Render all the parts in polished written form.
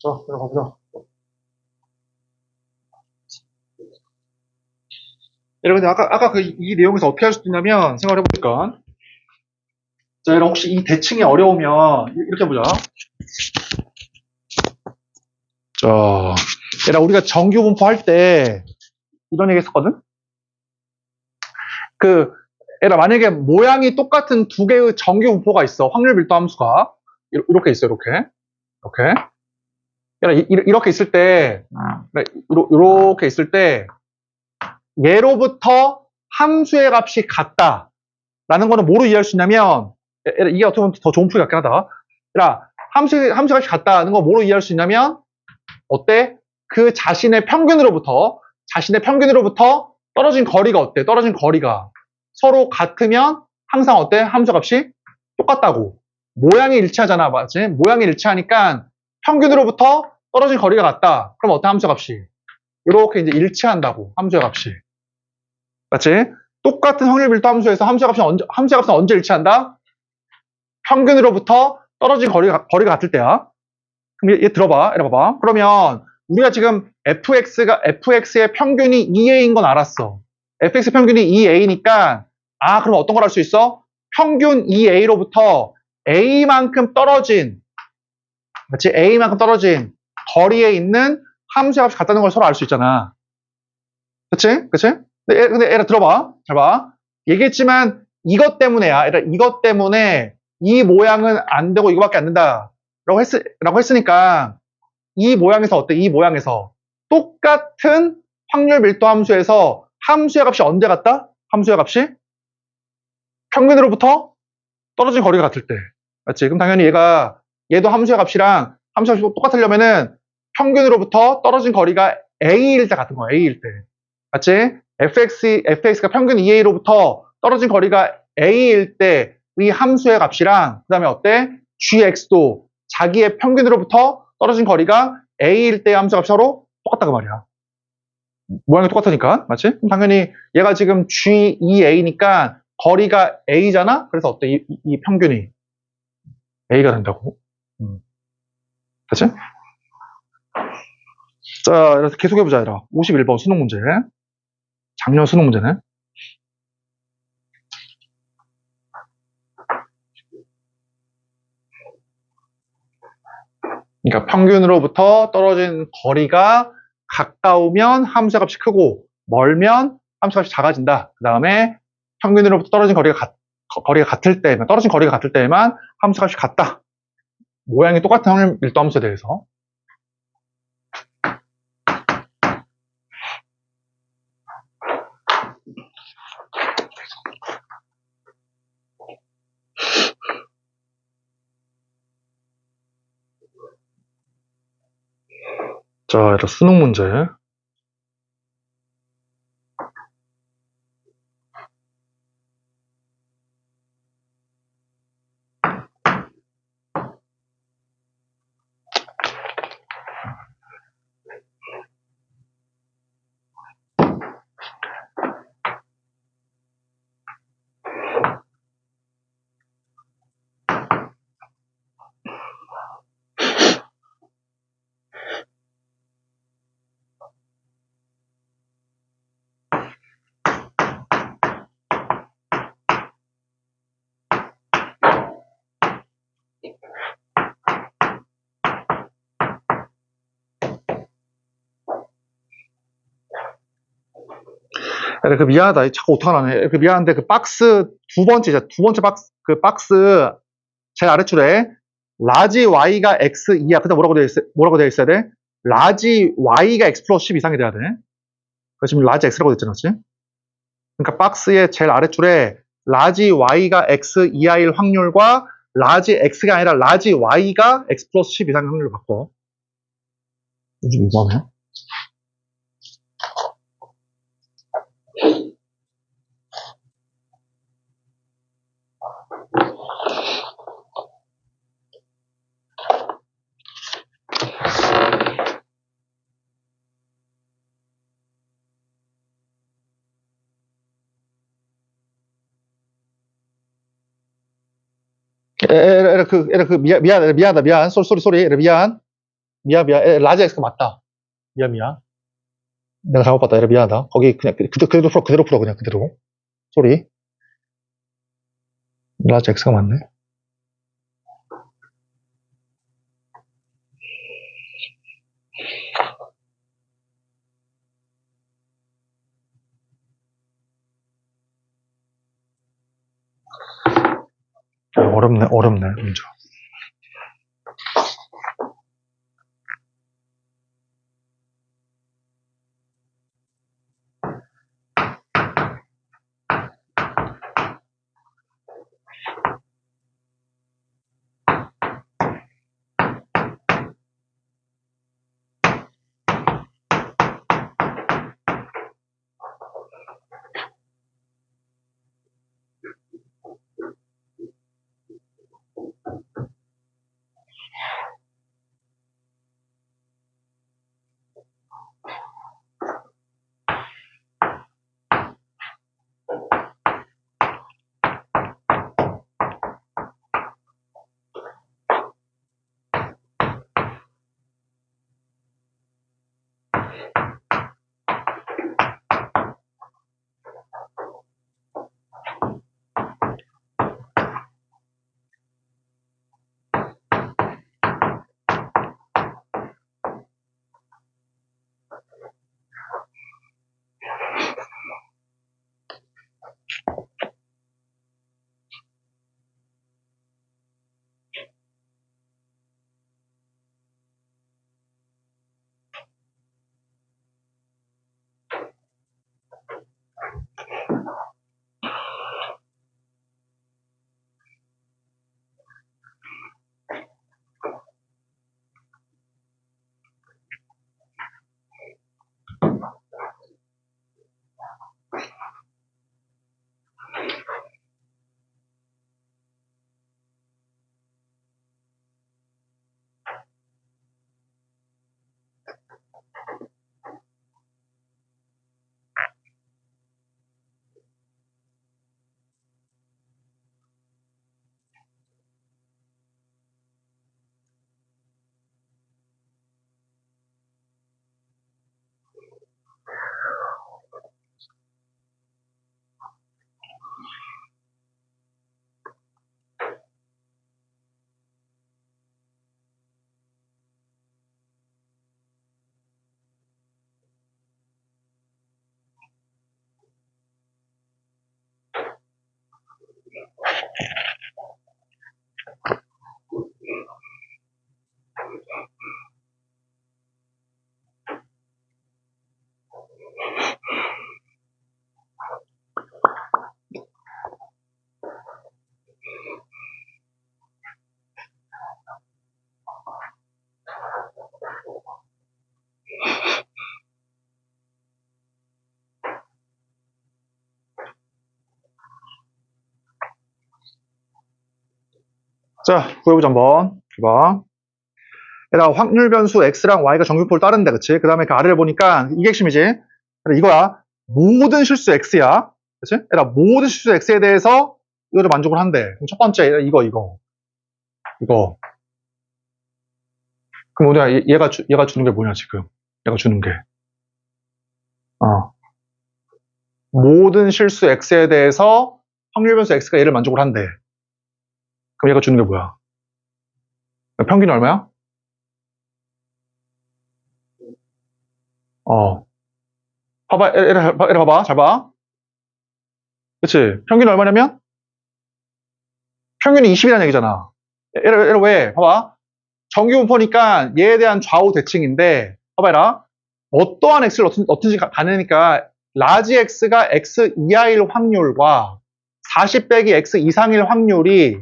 자, 들어가보자. 여러분, 아까 이 내용에서 어떻게 할 수 있냐면, 생각해보니까. 자, 여러분, 혹시 이 대칭이 어려우면, 이렇게 해보자. 자, 얘들아, 우리가 정규 분포할 때, 이런 얘기 했었거든? 얘들아, 만약에 모양이 똑같은 두 개의 정규 분포가 있어. 확률 밀도 함수가. 이렇게 있어, 이렇게. 이렇게. 얘들아, 이렇게 있을 때, 이렇게 있을 때, 얘로부터 함수의 값이 같다. 라는 거는 뭐로 이해할 수 있냐면, 이게 어떻게 보면 더 좋은 풀이 같긴 하다. 얘들아, 함수 값이 같다는 거 뭐로 이해할 수 있냐면, 어때? 그 자신의 평균으로부터 떨어진 거리가 어때? 떨어진 거리가 서로 같으면 항상 어때? 함수 값이 똑같다고. 모양이 일치하잖아, 맞지? 모양이 일치하니까 평균으로부터 떨어진 거리가 같다. 그럼 어때? 함수 값이 이렇게 이제 일치한다고. 함수의 값이. 맞지? 똑같은 확률 밀도 함수에서 함수의 값은 언제 일치한다? 평균으로부터 떨어진 거리가 같을 때야. 그럼 얘 들어봐. 이래 봐봐. 그러면 우리가 지금 fx의 평균이 2a인 건 알았어. fx 평균이 2a니까 그럼 어떤 걸 알 수 있어? 평균 2a로부터 a만큼 떨어진 그렇지? a만큼 떨어진 거리에 있는 함수의 값이 같다는 걸 서로 알 수 있잖아. 그치? 그치? 근데 얘들아 들어봐. 잘 봐. 얘기했지만 이것 때문에야. 얘들아 이것 때문에 이 모양은 안 되고 이거밖에 안 된다. 라고 했으니까 이 모양에서 어때? 이 모양에서 똑같은 확률 밀도 함수에서 함수의 값이 언제 같다? 함수의 값이 평균으로부터 떨어진 거리가 같을 때. 맞지? 그럼 당연히 얘도 함수의 값이랑 함수의 값이 똑같으려면은 평균으로부터 떨어진 거리가 a일 때 같은 거야. a일 때. 맞지? fx가 평균 2a로부터 떨어진 거리가 a일 때 이 함수의 값이랑 그 다음에 어때? gx도 자기의 평균으로부터 떨어진 거리가 a일 때 함수 값이 서로 똑같다고 말이야. 모양이 똑같으니까. 맞지? 그럼 당연히 얘가 지금 g2a니까 거리가 a잖아? 그래서 어때? 이 평균이 a가 된다고. 됐지? 자, 그래서 계속해보자, 얘들아. 51번 수능 문제. 작년 수능 문제네. 그러니까 평균으로부터 떨어진 거리가 가까우면 함수 값이 크고 멀면 함수 값이 작아진다. 그 다음에 평균으로부터 떨어진 거리가 같을 때만 떨어진 거리가 같을 때에만 함수 값이 같다. 모양이 똑같은 확률 밀도 함수에 대해서. 자, 일단 수능 문제. 미안하다. 자꾸 어떡하라네. 미안한데 박스 두 번째 박스 제일 아래줄에 라지 y가 x 이하. 그다음 뭐라고 되어 있어야 돼? 라지 y가 x 플러스 10 이상이 돼야 돼. 지금 라지 x라고 됐잖아, 그렇지? 그러니까 박스의 제일 아래줄에 라지 y가 x 이하일 확률과 라지 x가 아니라 라지 y가 x 플러스 10 이상의 확률로 바꿔. 요즘 이거 하네. 미안하다. 미안. 쏘리. 미안. 미안. 라지 x가 맞다. 미안. 내가 잘못 봤다. 얘들아, 미안하다. 거기 그냥 그대로 풀어. 그냥 그대로. 소리. 라지 x가 맞네. 어렵네, 문제. 자, 구해보자, 한번. 봐. 얘들아, 확률 변수 x랑 y가 정규폴 따른데, 그치? 그 다음에 그 아래를 보니까, 이게 핵심이지? 얘들아, 이거야. 모든 실수 x야. 그치? 얘들아, 모든 실수 x에 대해서 이거를 만족을 한대. 그럼 첫 번째, 얘들아, 이거. 그럼 우리가 얘가 주는 게 뭐냐, 지금? 얘가 주는 게. 모든 실수 x에 대해서 확률 변수 x가 얘를 만족을 한대. 그럼 얘가 주는 게 뭐야? 평균이 얼마야? 봐봐, 얘를 봐봐, 잘 봐. 그치? 평균이 얼마냐면? 평균이 20이라는 얘기잖아. 얘를 왜? 봐봐. 정규분포니까 얘에 대한 좌우 대칭인데, 봐봐라. 어떠한 x를 넣든지 가능하니까, 라지 x가 x 이하일 확률과 40 빼기 x 이상일 확률이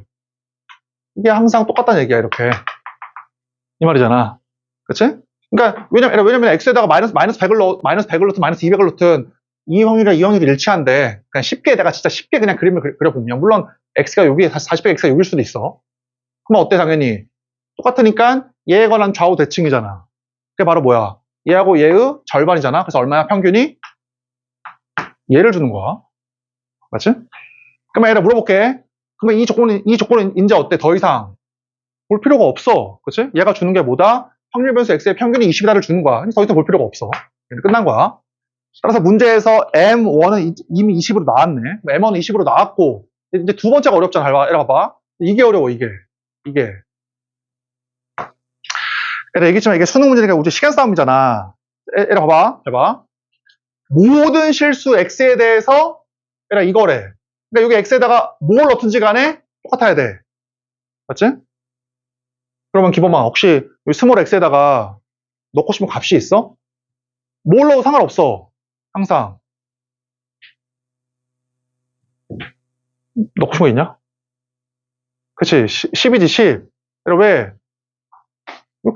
이게 항상 똑같다는 얘기야, 이렇게. 이 말이잖아. 그치? 그러니까, 왜냐면 x에다가 마이너스 100을 넣든 마이너스 200을 넣든 이 확률이랑 이 확률이 일치한데, 그냥 내가 진짜 쉽게 그냥 그림을 그려보면, 물론 x가 여기, 40 빼기 x가 여기일 수도 있어. 그럼 어때, 당연히? 똑같으니까 얘에 관한 좌우 대칭이잖아. 그게 바로 뭐야? 얘하고 얘의 절반이잖아. 그래서 얼마야? 평균이? 얘를 주는 거야. 맞지? 그러면 얘를 물어볼게. 그러면 이 조건은 이제 어때? 더 이상 볼 필요가 없어. 그치? 얘가 주는 게 뭐다? 확률 변수 x의 평균이 20이다를 주는 거야. 더 이상 볼 필요가 없어. 끝난 거야. 따라서 문제에서 M1은 이미 20으로 나왔네. M1은 20으로 나왔고, 이제 두 번째가 어렵잖아. 얘라 봐봐. 이게 어려워, 이게. 얘라 얘기했지만 이게 수능 문제니까 우리 시간 싸움이잖아. 얘라 봐봐. 모든 실수 x에 대해서, 얘라 이거래. 그러니까 여기 x에다가 뭘 넣든지 간에 똑같아야 돼. 맞지? 그러면 기본만 혹시 여기 스몰 x에다가 넣고 싶은 값이 있어? 뭘 넣어도 상관없어. 항상. 넣고 싶은 거 있냐? 그치, 10이지, 10. 왜?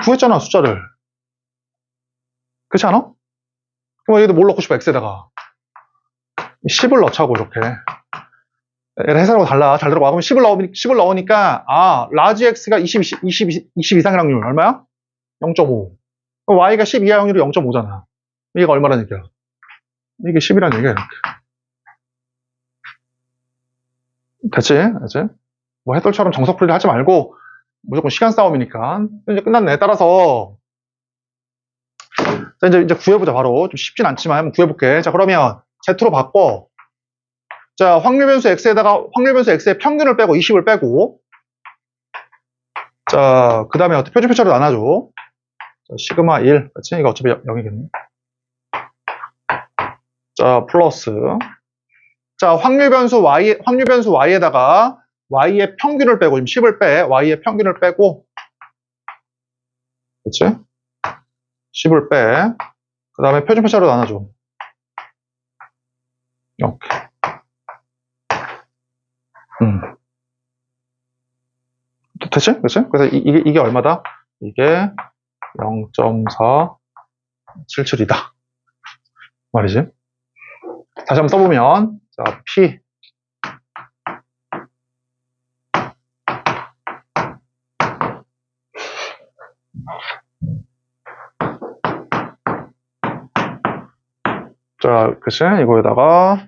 구했잖아, 숫자를. 그렇지 않아? 그럼 얘도 뭘 넣고 싶어, x에다가. 10을 넣자고, 이렇게. 얘를 해석하고 달라. 잘 들어봐. 그럼 10을 넣으니까, 라지 x가 20 이상의 확률. 얼마야? 0.5. 그럼 y가 10 이하 확률이 0.5잖아. 얘가 얼마라는 얘기야? 이게 10이라는 얘기야, 이렇게. 됐지? 뭐 해떨처럼 정석풀이를 하지 말고 무조건 시간 싸움이니까 이제 끝났네. 따라서 자, 이제 구해보자. 바로 좀 쉽진 않지만 한번 구해볼게. 자, 그러면 Z로 바꿔. 자, 확률 변수 x에다가 확률 변수 x의 평균을 빼고 20을 빼고, 자, 그 다음에 표준표차로 나눠줘. 자, 시그마 1. 그렇지? 이거 어차피 0이겠네. 자, 플러스. 자, 확률 변수 y에다가 y의 평균을 빼고, 지금 10을 빼. y의 평균을 빼고, 그렇지? 10을 빼. 그 다음에 표준표차로 나눠줘. 이렇게. 됐지? 그치? 그래서 이게 얼마다? 이게 0.477이다. 말이지. 다시 한번 써보면, 자, P. 자, 그치? 이거에다가,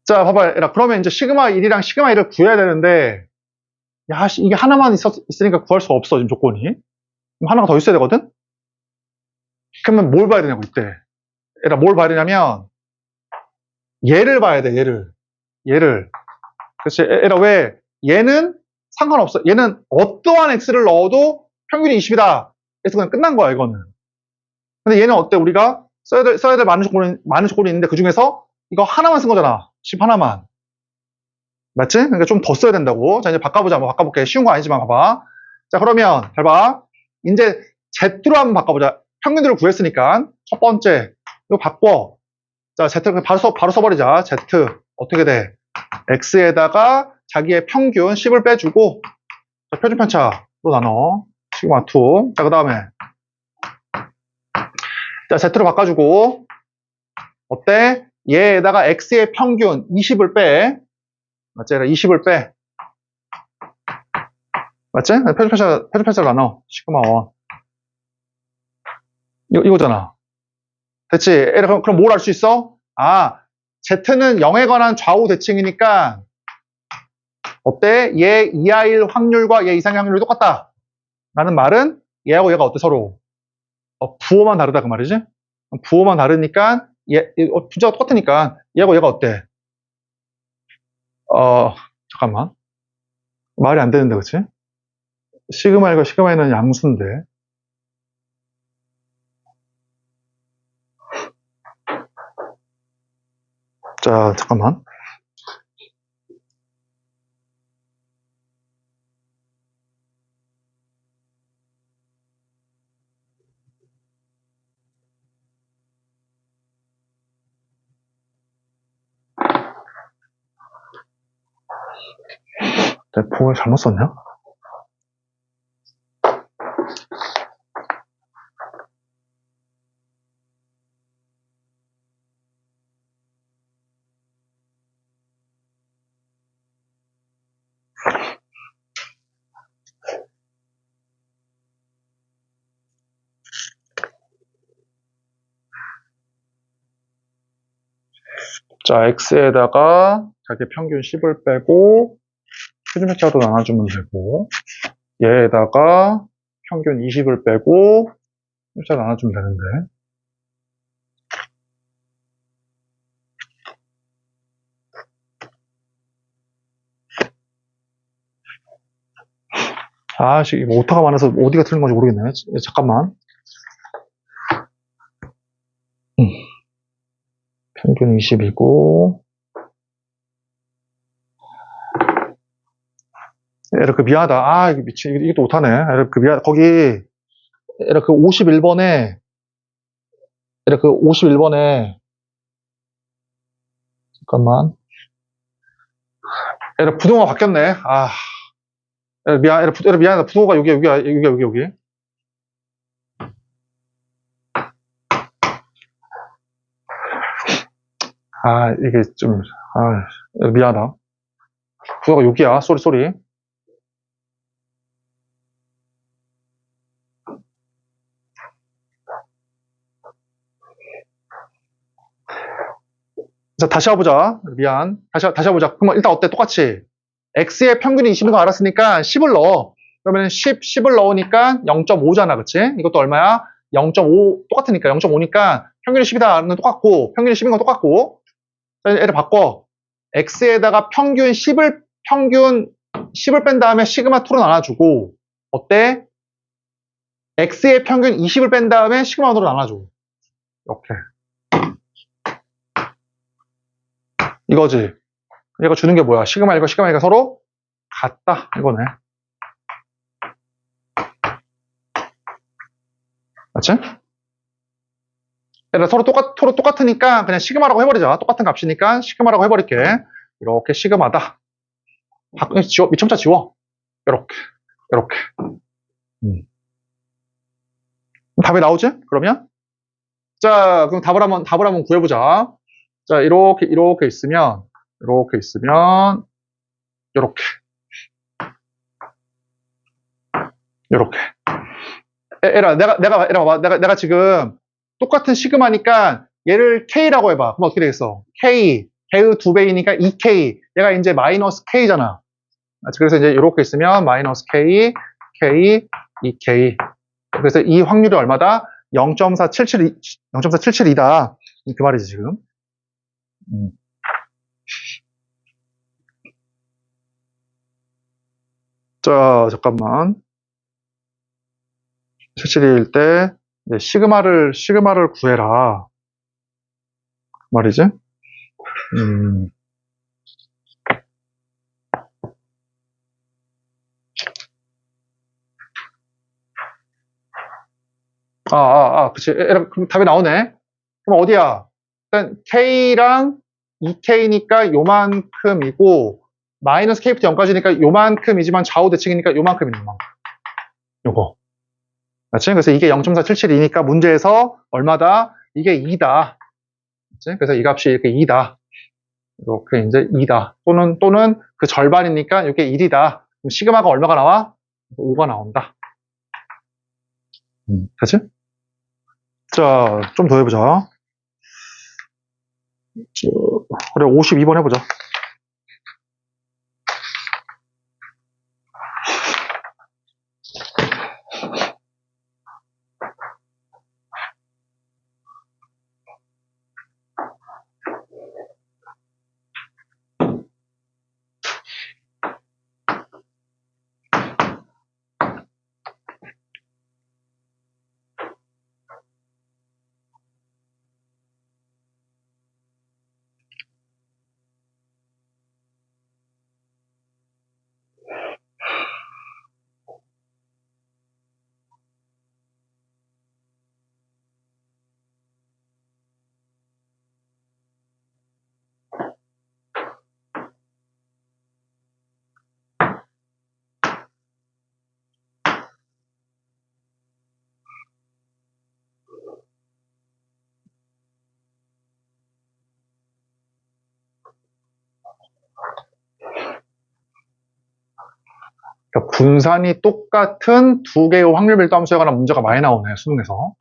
자, 봐봐. 그러면 이제 시그마 1이랑 시그마 1을 구해야 되는데, 야, 이게 하나만 있으니까 구할 수가 없어, 지금 조건이. 그럼 하나가 더 있어야 되거든? 그러면 뭘 봐야 되냐고, 이때. 뭘 봐야 되냐면, 얘를 봐야 돼, 얘를. 그치? 왜? 얘는 상관없어. 얘는 어떠한 x를 넣어도 평균이 20이다. 그래서 그냥 끝난 거야, 이거는. 근데 얘는 어때? 우리가 써야 될 많은 조건이 있는데, 그 중에서 이거 하나만 쓴 거잖아. 10 하나만. 맞지? 그러니까 좀 더 써야 된다고. 자, 이제 바꿔보자. 한번 바꿔볼게. 쉬운 거 아니지만 봐봐. 자, 그러면 잘 봐. 이제 Z로 한번 바꿔보자. 평균들을 구했으니까 첫 번째 이거 바꿔. 자, Z를 바로 써버리자. Z 어떻게 돼? X에다가 자기의 평균 10을 빼주고, 자, 표준편차로 나눠. 시그마 2. 자, 그 다음에 자, Z로 바꿔주고, 어때? 얘에다가 X의 평균 20을 빼. 맞지? 20을 빼. 맞지? 표준편차로 나눠. 시그마 1. 이거잖아. 됐지? 그럼 뭘 알 수 있어? Z는 0에 관한 좌우 대칭이니까, 어때? 얘 이하일 확률과 얘 이상의 확률이 똑같다. 라는 말은 얘하고 얘가 어때? 서로. 부호만 다르다. 그 말이지? 부호만 다르니까, 분자가 똑같으니까, 얘하고 얘가 어때? 잠깐만. 말이 안 되는데, 그치? 시그마 1과 시그마 2는 양수인데. 자, 잠깐만. 내 부호를 잘못 썼냐? 자, x에다가 자기 평균 10을 빼고 표준 회차로 나눠주면 되고, 얘에다가 평균 20을 빼고 회차 나눠주면 되는데. 아씨, 이거 오타가 많아서 어디가 틀린 건지 모르겠네. 잠깐만. 평균 20이고, 에러크 미안하다. 아, 이거 미친, 이게 또 오타네. 에러크 미안, 거기, 에러크 51번에, 에러크 51번에, 잠깐만. 에러 부동호가 바뀌었네. 아, 에러 미안하다. 부동호가 여기. 아, 이게 좀, 아, 미안하다. 부동호가 여기야. 쏘리. 자, 다시 와보자. 미안. 다시 와보자. 그러면 일단 어때? 똑같이. x의 평균이 20인 거 알았으니까 10을 넣어. 그러면 10을 넣으니까 0.5잖아. 그치? 이것도 얼마야? 0.5, 똑같으니까. 0.5니까 평균이 10이다는 똑같고, 평균이 10인 건 똑같고. 자, 얘를 바꿔. x에다가 평균 10을 뺀 다음에 시그마 2로 나눠주고, 어때? x의 평균 20을 뺀 다음에 시그마 1으로 나눠줘. 이렇게. 이거지. 얘가 주는 게 뭐야? 시그마 1과 시그마 2가 서로 같다. 이거네. 맞지? 서로 똑같으니까 그냥 시그마라고 해버리자. 똑같은 값이니까 시그마라고 해버릴게. 이렇게 시그마다. 미첨차 지워. 이렇게. 답이 나오지? 그러면? 자, 그럼 답을 한번 구해보자. 자, 이렇게 있으면, 이렇게. 에라, 내가 지금 똑같은 시그마니까 얘를 K라고 해봐. 그럼 어떻게 되겠어? K, K의 2배이니까 2K. 얘가 이제 마이너스 K잖아. 그래서 이제 이렇게 있으면 마이너스 K, K, 2K. 그래서 이 확률이 얼마다? 0.477이다. 그 말이지, 지금. 자, 잠깐만. 77일 때, 시그마를 구해라. 말이지? 그치. 그럼 답이 나오네. 그럼 어디야? 일단 K랑 2K니까 요만큼이고, 마이너스 K부터 0까지니까 요만큼이지만 좌우 대칭이니까 요만큼이네, 요만큼. 요거. 맞지? 그래서 이게 0.477이니까 문제에서 얼마다? 이게 2다. 맞지? 그래서 이 값이 이렇게 2다. 이렇게 이제 2다. 또는 그 절반이니까 이게 1이다. 그럼 시그마가 얼마가 나와? 5가 나온다. 됐지? 자, 좀 더 해보자. 그래, 52번 해보자. 그러니까 분산이 똑같은 두 개의 확률 밀도 함수에 관한 문제가 많이 나오네, 수능에서.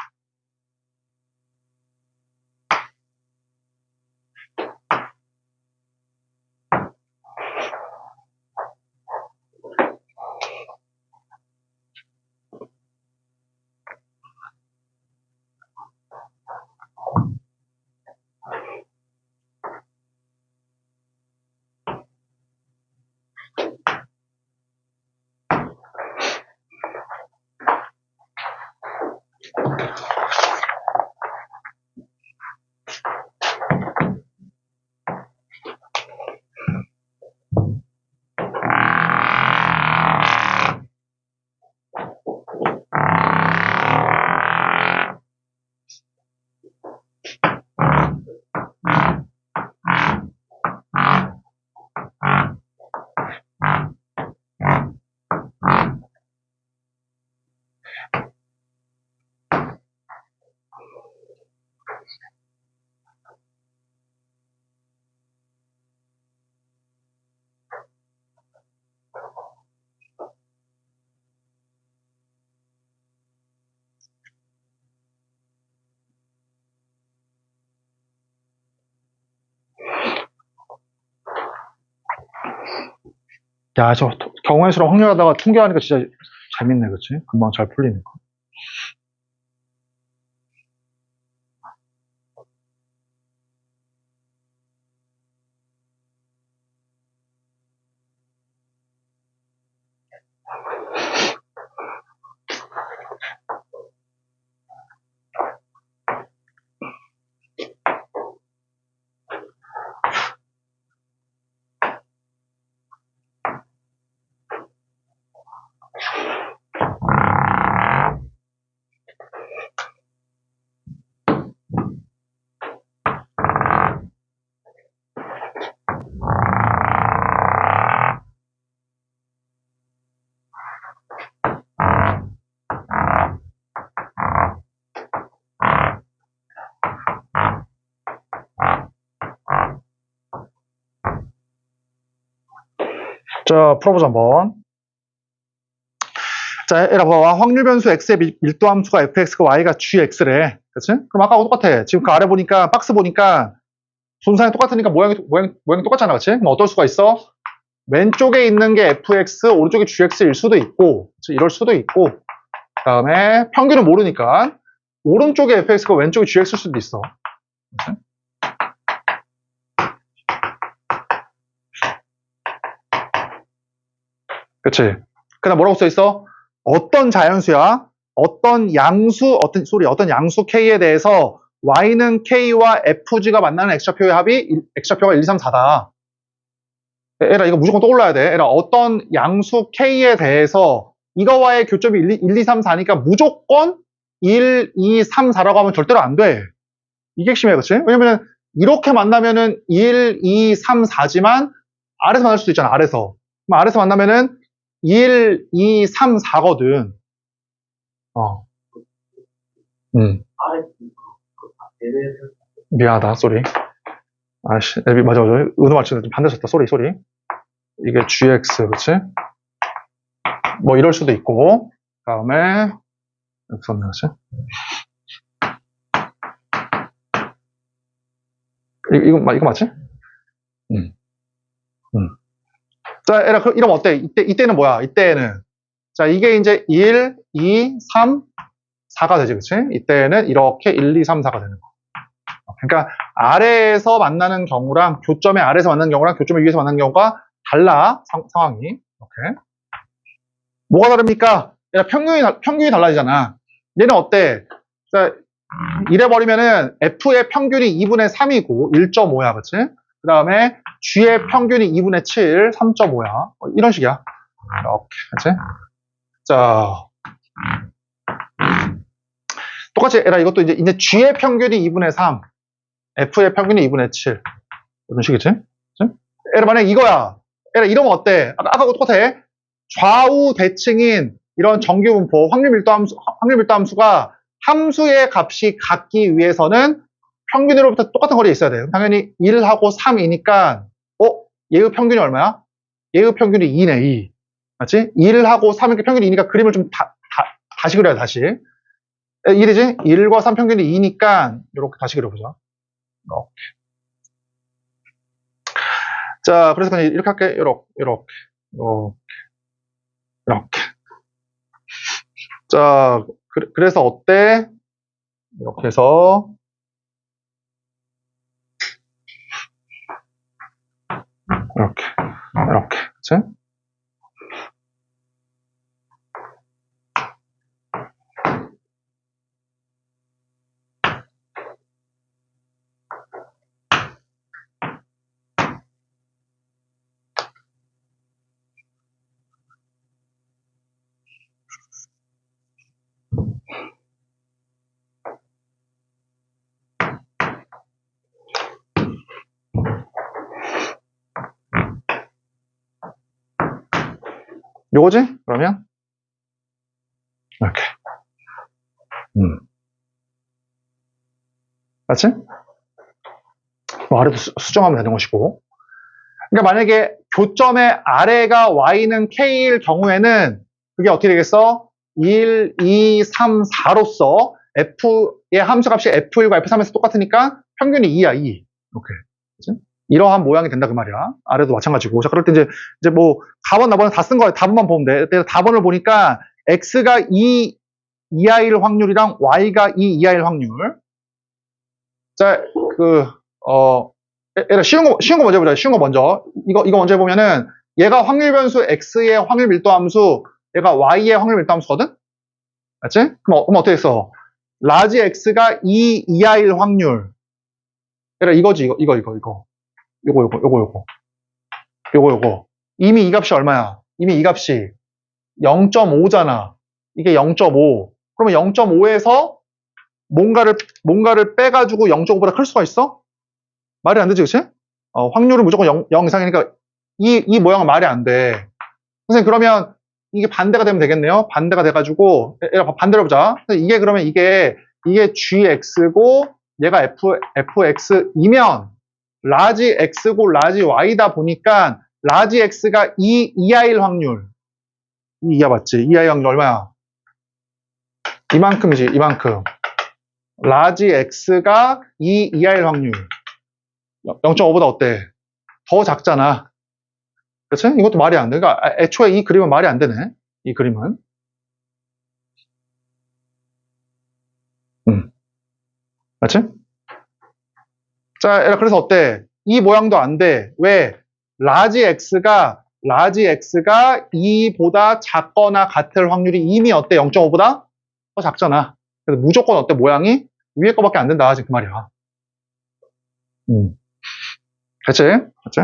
야, 저 경우의 수랑 확률하다가 통계하니까 진짜 재밌네, 그치? 금방 잘 풀리니까. 자, 풀어보자, 한번. 자, 얘들아, 봐봐. 확률 변수 x의 밀도 함수가 fx가 y가 gx래. 그치? 그럼 아까하고 똑같아. 지금 그 아래 보니까, 박스 보니까, 분산이 똑같으니까 모양이 똑같잖아. 그치? 그럼 어떨 수가 있어? 왼쪽에 있는 게 fx, 오른쪽에 gx일 수도 있고, 그치? 이럴 수도 있고, 그 다음에 평균은 모르니까, 오른쪽에 fx가 왼쪽에 gx일 수도 있어. 그치? 그치? 그 다음 뭐라고 써있어? 어떤 자연수야? 어떤 양수 k에 대해서 y는 k와 fg가 만나는 x좌표의 합이 x좌표가 1, 2, 3, 4다. 에라 이거 무조건 떠올라야 돼. 에라 어떤 양수 k에 대해서 이거와의 교점이 1, 2, 3, 4니까 무조건 1, 2, 3, 4라고 하면 절대로 안 돼. 이게 핵심이야, 그치? 왜냐면 이렇게 만나면은 1, 2, 3, 4지만 아래서 만날 수도 있잖아, 아래서. 그럼 아래서 만나면은 1, 2, 3, 4거든. 미안하다, 쏘리. 아씨, 맞아. 은호 맞추는데 좀 반대쳤다, 쏘리. 이게 gx, 그치? 뭐 이럴 수도 있고, 그 다음에, 여기 썼네, 그치? 이거 맞지? 자, 이러면 어때? 이때는 뭐야? 이때는. 자, 이게 이제 1, 2, 3, 4가 되지, 그치? 이때는 이렇게 1, 2, 3, 4가 되는 거. 그러니까 아래에서 만나는 경우랑 교점의 아래에서 만나는 경우랑 교점의 위에서 만나는 경우가 달라, 상황이. 이렇게. 뭐가 다릅니까? 평균이 달라지잖아. 얘는 어때? 자, 이래버리면은 F의 평균이 2분의 3이고 1.5야, 그치? 그 다음에 G의 평균이 2분의 7, 3.5야. 이런 식이야. 이렇게, 그치? 자, 똑같이, 이것도 이제 G의 평균이 2분의 3, F의 평균이 2분의 7. 이런 식이지? 만약에 이거야. 이러면 어때? 아까하고 똑같아. 좌우 대칭인 이런 정규분포, 확률밀도 함수가 함수의 값이 같기 위해서는 평균으로부터 똑같은 거리에 있어야 돼. 당연히 1하고 3이니까, 얘의 평균이 얼마야? 얘의 평균이 2네, 2. 맞지? 1하고 3이니까 평균이 2니까 그림을 좀 다시 그려야 돼, 다시. 이해되지? 1과 3 평균이 2니까, 이렇게 다시 그려보자. 이렇게. 자, 그래서 그냥 이렇게 할게. 이렇게. 자, 그래서 어때? 이렇게 해서 이렇게, 그치? 요거지? 그러면 이렇게. 맞지? 뭐 아래도 수정하면 되는 것이고. 그러니까 만약에 교점의 아래가 y는 k일 경우에는 그게 어떻게 되겠어? 1, 2, 3, 4로서 f의 함수값이 f1과 f3에서 똑같으니까 평균이 2야, 2. 이렇게. 그치? 이러한 모양이 된다 그 말이야. 아래도 마찬가지고. 자, 그럴 때 이제 뭐 답은 나번에 다 쓴 거야. 답만 보면 돼. 내가 답원을 보니까 x가 2 이하일 확률이랑 y가 2 이하일 확률. 자, 얘들아 쉬운 거 먼저 보자. 쉬운 거 먼저. 이거 먼저 해보면은 얘가 확률 변수 x의 확률 밀도 함수, 얘가 y의 확률 밀도 함수거든? 맞지? 그럼 어떻게 했어? 라지 x가 2 이하일 확률. 얘들아 이거지, 이거. 요거. 이미 이 값이 얼마야? 이미 이 값이 0.5잖아. 이게 0.5. 그러면 0.5에서 뭔가를 빼가지고 0.5보다 클 수가 있어? 말이 안 되지, 그치? 확률은 무조건 0 이상이니까 이 모양은 말이 안 돼. 선생님, 그러면 이게 반대가 되면 되겠네요? 반대가 돼가지고, 반대로 보자. 이게 그러면 이게 gx고, 얘가 fx이면, 라지 x고 라지 y다 보니까, 라지 x가 2 이하일 확률. 2 이하 맞지? 2 이하일 확률 얼마야? 이만큼이지, 이만큼. 라지 x가 2 이하일 확률. 0.5보다 어때? 더 작잖아. 그치? 이것도 말이 안 돼. 그러니까 애초에 이 그림은 말이 안 되네. 이 그림은. 맞지? 자, 그래서 어때? 이 모양도 안 돼. 왜? 라지 x가 2보다 작거나 같을 확률이 이미 어때? 0.5보다 더 작잖아. 그래서 무조건 어때? 모양이 위에 거밖에 안 된다. 지금 그 말이야. 그치? 그치?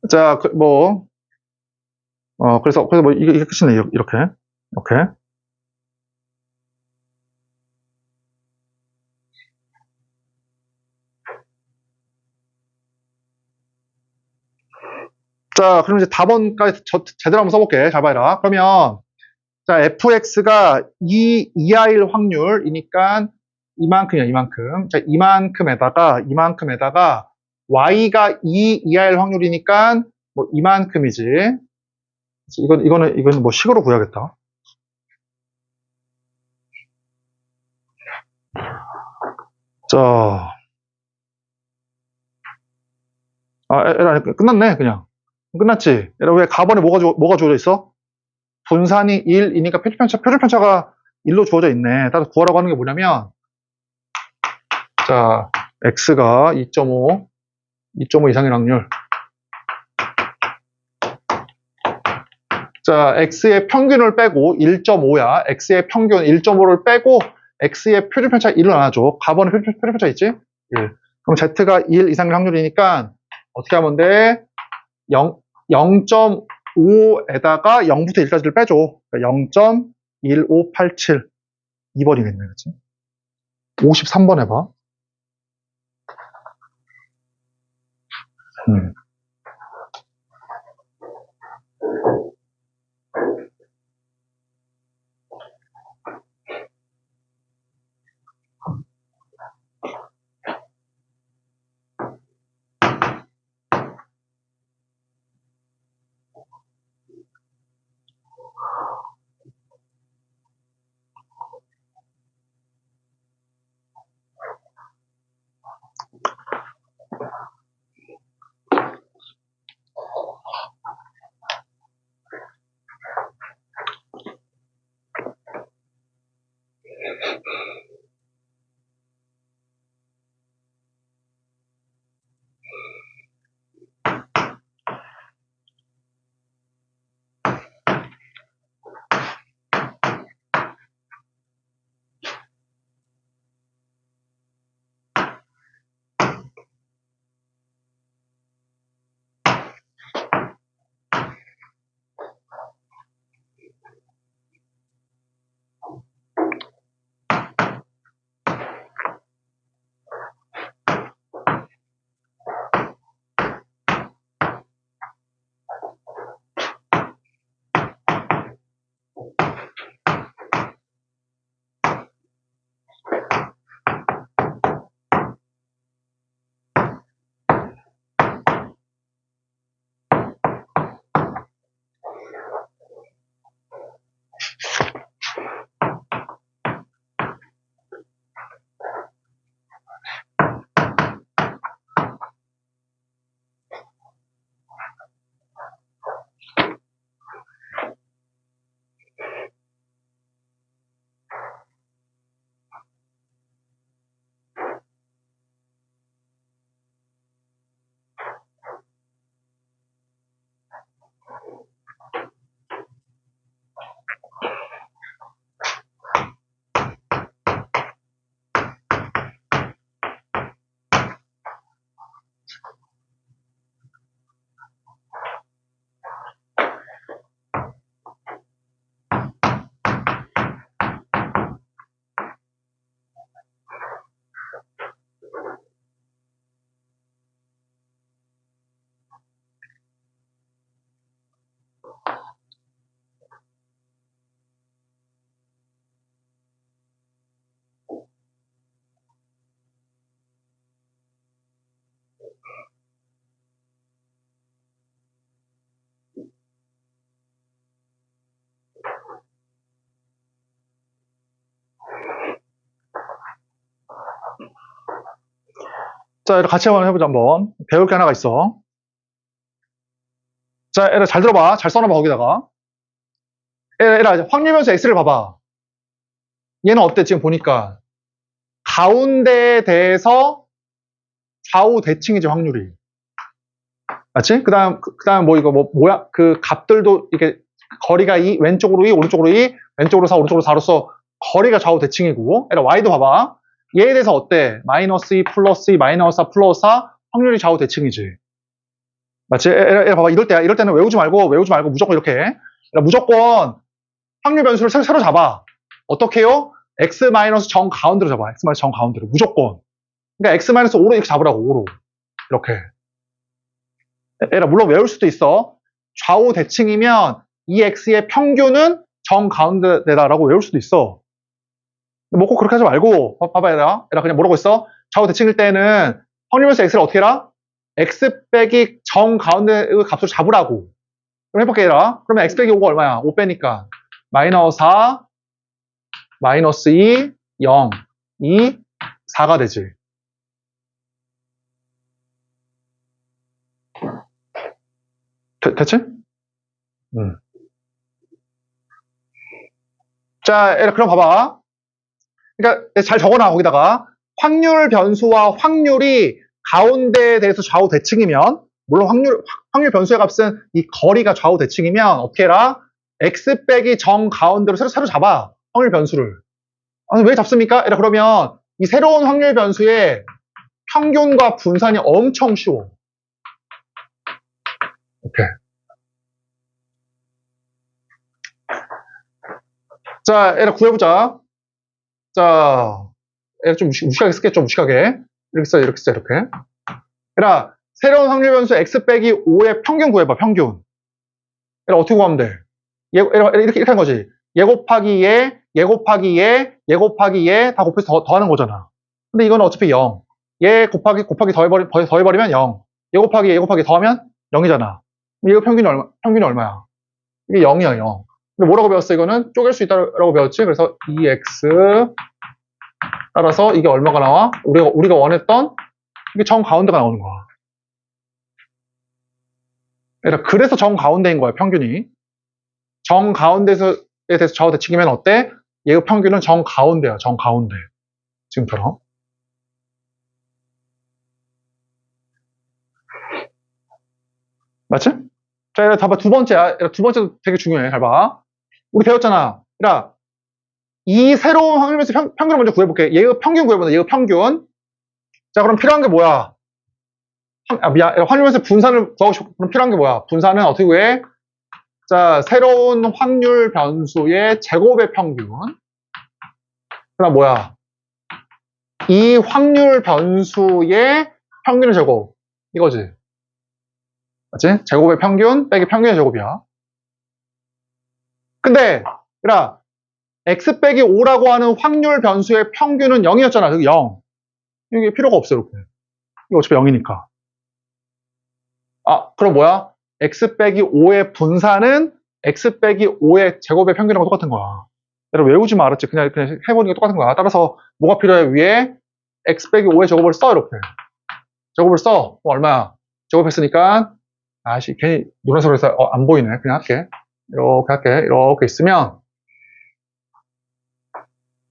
자, 그래서 뭐, 이게 끝이네. 이렇게. 자, 그럼 이제 답원까지 제대로 한번 써볼게. 잘 봐라. 그러면, 자, fx가 2 이하일 확률이니까 이만큼이야, 이만큼. 자, 이만큼에다가 y가 2 이하일 확률이니까 뭐 이만큼이지. 이거는 뭐 식으로 구해야겠다. 자, 끝났네, 그냥. 끝났지? 얘들아, 왜 가번에 뭐가 주어져 있어? 분산이 1이니까 표준편차가 1로 주어져 있네. 따라서 구하라고 하는 게 뭐냐면, 자, x가 2.5 이상일 확률. 자, x의 평균을 빼고 1.5야. x의 평균 1.5를 빼고 x의 표준편차 1로 나눠줘. 가번에 표준편차 있지? 1. 그럼 z가 1 이상일 확률이니까 어떻게 하면 돼? 0.5에다가 0부터 1까지를 빼줘. 0.1587. 2번이겠네, 그치? 53번 해봐. 자, 얘들아 같이 한번 해보자, 한번. 배울 게 하나가 있어. 자, 얘들아 잘 들어봐. 잘 써놔봐, 거기다가. 얘들아, 확률 변수 x를 봐봐. 얘는 어때, 지금 보니까. 가운데에 대해서 좌우 대칭이지, 확률이. 맞지? 그 다음 뭐 이거 뭐야? 그 값들도 이게 거리가 왼쪽으로 오른쪽으로 왼쪽으로 4, 오른쪽으로 4로서 거리가 좌우 대칭이고. 얘들아, y도 봐봐. 얘에 대해서 어때? 마이너스 2, 플러스 2, 마이너스 4, 플러스 4, 확률이 좌우 대칭이지. 맞지? 얘들아, 봐봐. 이럴 때는 외우지 말고 무조건 이렇게 해. 얘들아, 무조건 확률 변수를 새로 잡아. 어떻게 해요? x 마이너스 정 가운데로 잡아. x 마이너스 정 가운데로. 무조건. 그러니까 x 마이너스 5로 이렇게 잡으라고. 5로. 이렇게. 얘들아, 물론 외울 수도 있어. 좌우 대칭이면 이 x의 평균은 정 가운데다라고 외울 수도 있어. 뭐 꼭 그렇게 하지 말고, 봐봐, 얘들아. 그냥 뭐라고 했어? 좌우 대칭일 때는 확률 변수 x를 어떻게 해라? x 빼기 정 가운데의 값으로 잡으라고. 그럼 해볼게, 얘들아. 그러면 x 빼기 5가 얼마야? 5 빼니까. 마이너스 4, 마이너스 2, 0, 2, 4가 되지. 됐지? 자, 얘들아, 그럼 봐봐. 그러니까 잘 적어놔, 거기다가. 확률 변수와 확률이 가운데에 대해서 좌우 대칭이면, 물론 확률 변수의 값은 이 거리가 좌우 대칭이면 어떻게 해라? x 빼기 정 가운데로 새로 잡아. 확률 변수를. 아니, 왜 잡습니까? 그러면 이 새로운 확률 변수의 평균과 분산이 엄청 쉬워. 오케이. 자, 얘들아 구해보자. 자, 얘들아 좀 무식하게 쓸게, 좀 무식하게. 이렇게 써, 이렇게. 얘들아, 새로운 확률 변수 x 빼기 5의 평균 구해봐, 평균. 얘들아 어떻게 구하면 돼? 얘들아, 이렇게 하는 거지. 얘 곱하기 얘 곱하기 얘 다 곱해서 더하는 거잖아. 근데 이거는 어차피 0. 얘 곱하기 더해버리면 0. 얘 곱하기 더하면 0이잖아. 이거 평균이 얼마야? 이게 0이야, 0. 근데 뭐라고 배웠어, 이거는? 쪼갤 수 있다고 배웠지? 그래서 2x 따라서 이게 얼마가 나와? 우리가 원했던 이게 정 가운데가 나오는 거야. 그래서 정 가운데인 거야, 평균이. 정 가운데에 대해서 좌우 대칭이면 어때? 얘의 평균은 정 가운데야, 정 가운데. 지금처럼. 맞지? 자, 얘들아, 봐봐. 두 번째야. 얘들아, 두 번째도 되게 중요해. 잘 봐. 우리 배웠잖아. 얘들아, 이 새로운 확률 변수 평균을 먼저 구해볼게. 얘의 평균 구해보자. 얘의 평균. 자, 그럼 필요한 게 뭐야? 확률 변수 분산을 구하고 싶고, 그럼 필요한 게 뭐야? 분산은 어떻게 구해? 자, 새로운 확률 변수의 제곱의 평균. 그다음 뭐야? 이 확률 변수의 평균의 제곱. 이거지. 맞지? 제곱의 평균 빼기 평균의 제곱이야. 근데, 얘들아, x 빼기 5라고 하는 확률 변수의 평균은 0이었잖아. 여기 0. 이게 필요가 없어, 이렇게. 이거 어차피 0이니까. 아, 그럼 뭐야? x 빼기 5의 분산은 x 빼기 5의 제곱의 평균하고 똑같은 거야. 여러분 외우지 마, 알았지? 그냥 해보는 게 똑같은 거야. 따라서 뭐가 필요해? 위에 x 빼기 5의 제곱을 써, 이렇게. 제곱을 써. 뭐 얼마야? 제곱했으니까 아씨 괜히 노란색으로 해서 안 보이네. 그냥 할게. 이렇게 할게. 이렇게 있으면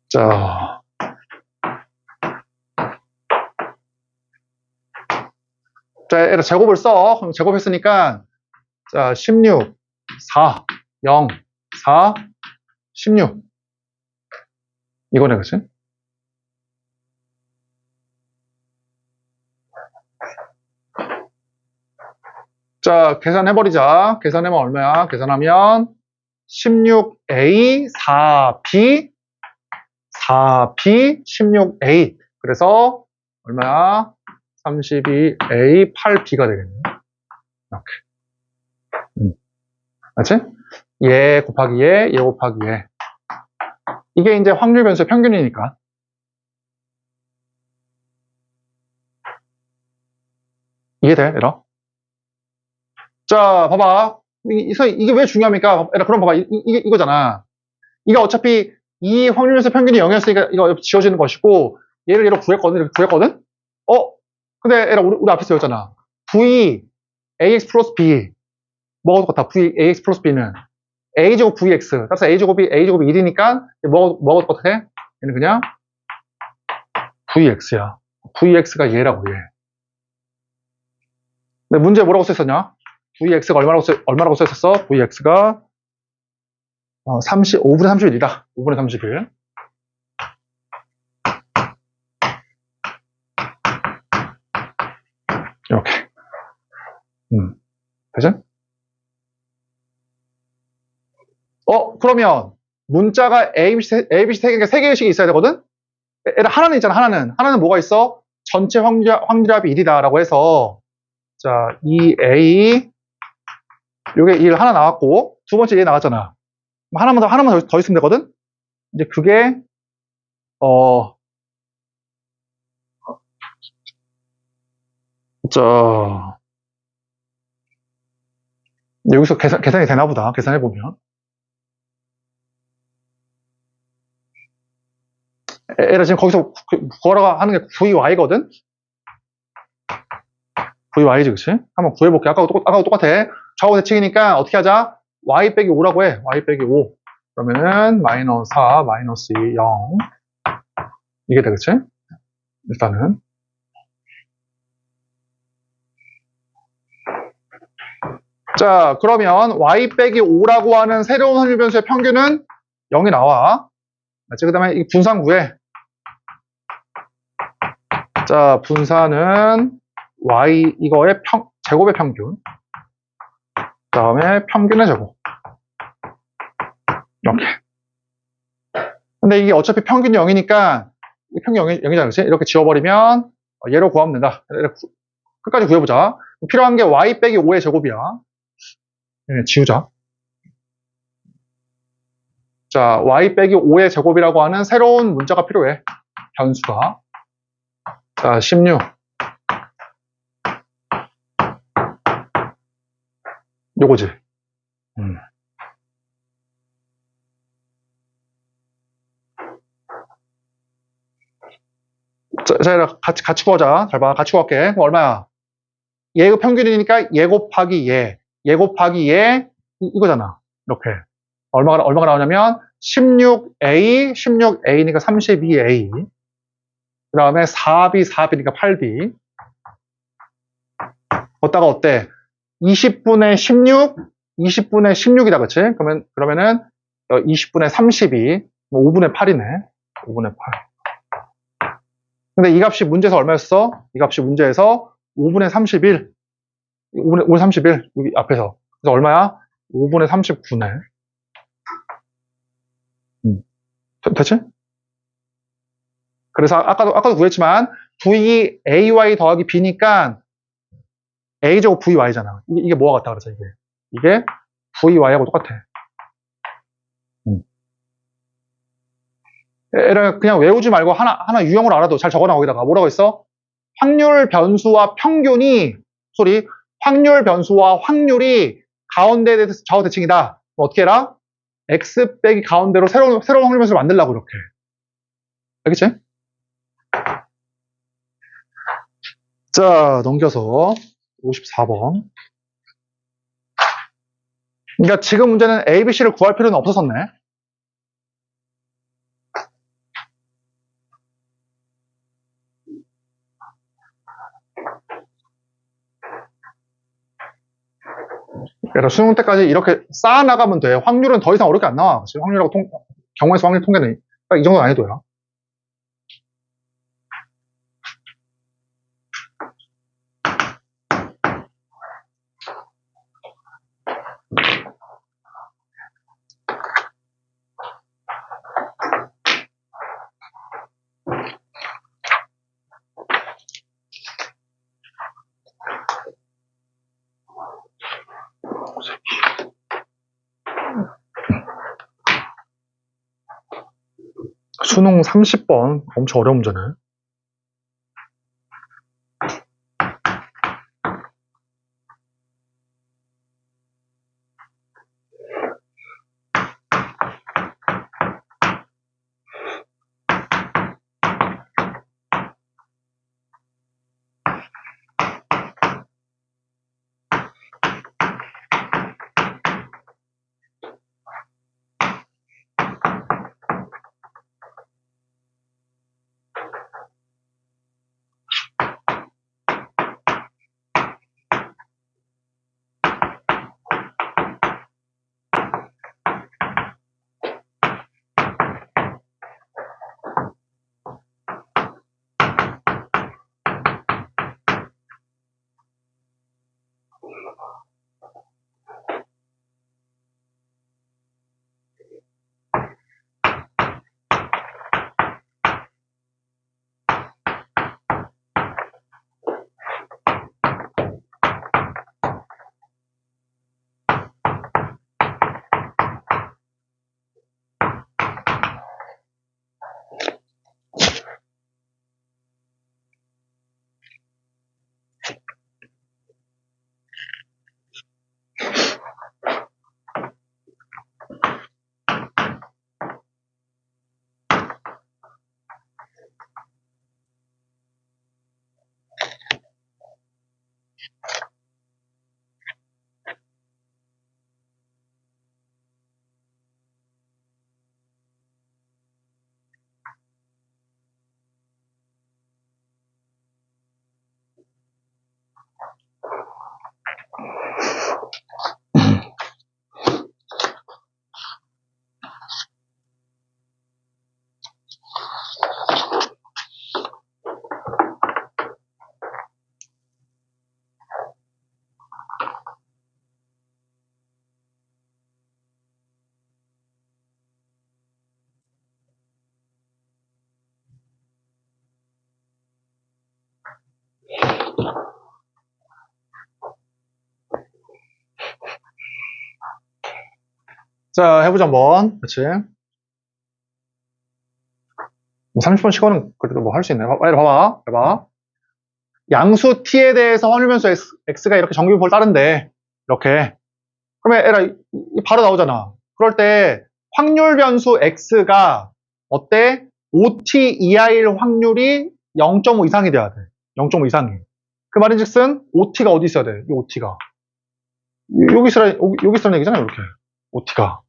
자, 얘들아 제곱을 써. 그럼 제곱했으니까 자, 16, 4, 0, 4, 16 이거네, 그치? 자, 계산해버리자. 계산하면 얼마야? 계산하면 16a, 4b, 4b, 16a. 그래서 얼마야? 32a, 8b가 되겠네. 이렇게. 맞지? 얘 곱하기 얘 곱하기 얘. 이게 이제 확률 변수의 평균이니까. 이해돼, 얘들아? 자, 봐봐. 이게 왜 중요합니까? 얘들아, 그럼 봐봐. 이거잖아. 이게 어차피 이 확률 변수 평균이 0이었으니까 이거 지워지는 것이고, 얘를 구했거든? 어? 근데 얘들아, 우리 앞에서 배웠잖아. V, ax 플러스 b. 뭐가 똑같아? V, ax 플러스 b는 a제곱 vx. 따라서 a제곱이 1이니까 뭐가 똑같아? 얘는 그냥 vx야. vx가 얘라고, 얘. 근데 문제에 뭐라고 써있었냐? vx가 얼마라고 써있었어? vx가 5분의 31이다. 5분의 31. 이렇게. 되죠? 그러면 문자가 ABC 3개씩 있어야 되거든? 하나는 있잖아, 하나는. 하나는 뭐가 있어? 전체 확률합이 1이다라고 해서, 자, 2A, 요게 1 하나 나왔고, 두 번째 얘 나왔잖아. 하나만 더 있으면 되거든? 이제 그게, 여기서 계산이 되나 보다. 계산해보면. 얘가 지금 거기서 구하라고 하는 게 VY거든? VY지, 그치? 한번 구해볼게. 아까하고 똑같아. 좌우 대칭이니까 어떻게 하자? Y 빼기 5라고 해. Y 빼기 5. 그러면은, 마이너스 4, 마이너스 2, 0. 이게 되겠지? 일단은. 자, 그러면 Y 빼기 5라고 하는 새로운 확률 변수의 평균은 0이 나와. 그 다음에 이 분산 구해. 자, 분산은 Y 이거의 제곱의 평균. 그 다음에 평균의 제곱. 이렇게. 근데 이게 어차피 평균이 0이니까 이 평균 0이잖아, 그치? 이렇게 지워버리면 얘로 구하면 된다. 끝까지 구해보자. 필요한 게 Y 빼기 5의 제곱이야. 지우자. 자, Y 빼기 5의 제곱이라고 하는 새로운 문자가 필요해. 변수가. 자, 16. 요거지. 자, 같이 구하자. 잘 봐. 같이 구할게. 그럼 얼마야? 얘가 평균이니까 얘 곱하기 얘. 얘 곱하기 얘. 이거잖아. 이렇게. 얼마가 나오냐면 16A니까 32A. 그 다음에 4B니까 8B. 걷다가 어때? 20분의 16, 20분의 16이다, 그치? 그러면은 20분의 32, 5분의 8이네. 5분의 8. 근데 이 값이 문제에서 얼마였어? 이 값이 문제에서 5분의 31. 5분의 31, 여기 앞에서. 그래서 얼마야? 5분의 39네. 됐지? 그래서 아까도 구했지만 VAY 더하기 B니까 A제곱 VY잖아. 이게 뭐가 같다 그래서 이게 VY하고 똑같아. 그냥 외우지 말고 하나 유형으로 알아도 잘 적어놔. 거기다가 뭐라고 했어? 확률 변수와 평균이 확률 변수와 확률이 가운데에 대해서 좌우 대칭이다. 어떻게 해라? X 빼기 가운데로 새로운 확률 변수를 만들라고 이렇게. 알겠지? 자, 넘겨서 54번. 그러니까 지금 문제는 A, B, C를 구할 필요는 없었었네. 그래서 수능 때까지 이렇게 쌓아나가면 돼. 확률은 더 이상 어렵게 안 나와. 확률하고 경우에서 확률 통계는 딱 이 정도 난이도야. 수능 30번 엄청 어려운 문제네. 자, 해보자, 한번. 그치? 30분 시간은 그래도 뭐 할 수 있네. 봐봐. 양수 t에 대해서 확률 변수 x가 이렇게 정규분포를 따른대. 이렇게. 그러면 에라, 바로 나오잖아. 그럴 때 확률 변수 x가 어때? OT 이하일 확률이 0.5 이상이 돼야 돼. 0.5 이상이. 그 말인즉슨 OT가 어디 있어야 돼? 이 OT가. 여기 있으라는 얘기잖아, 이렇게. OT가.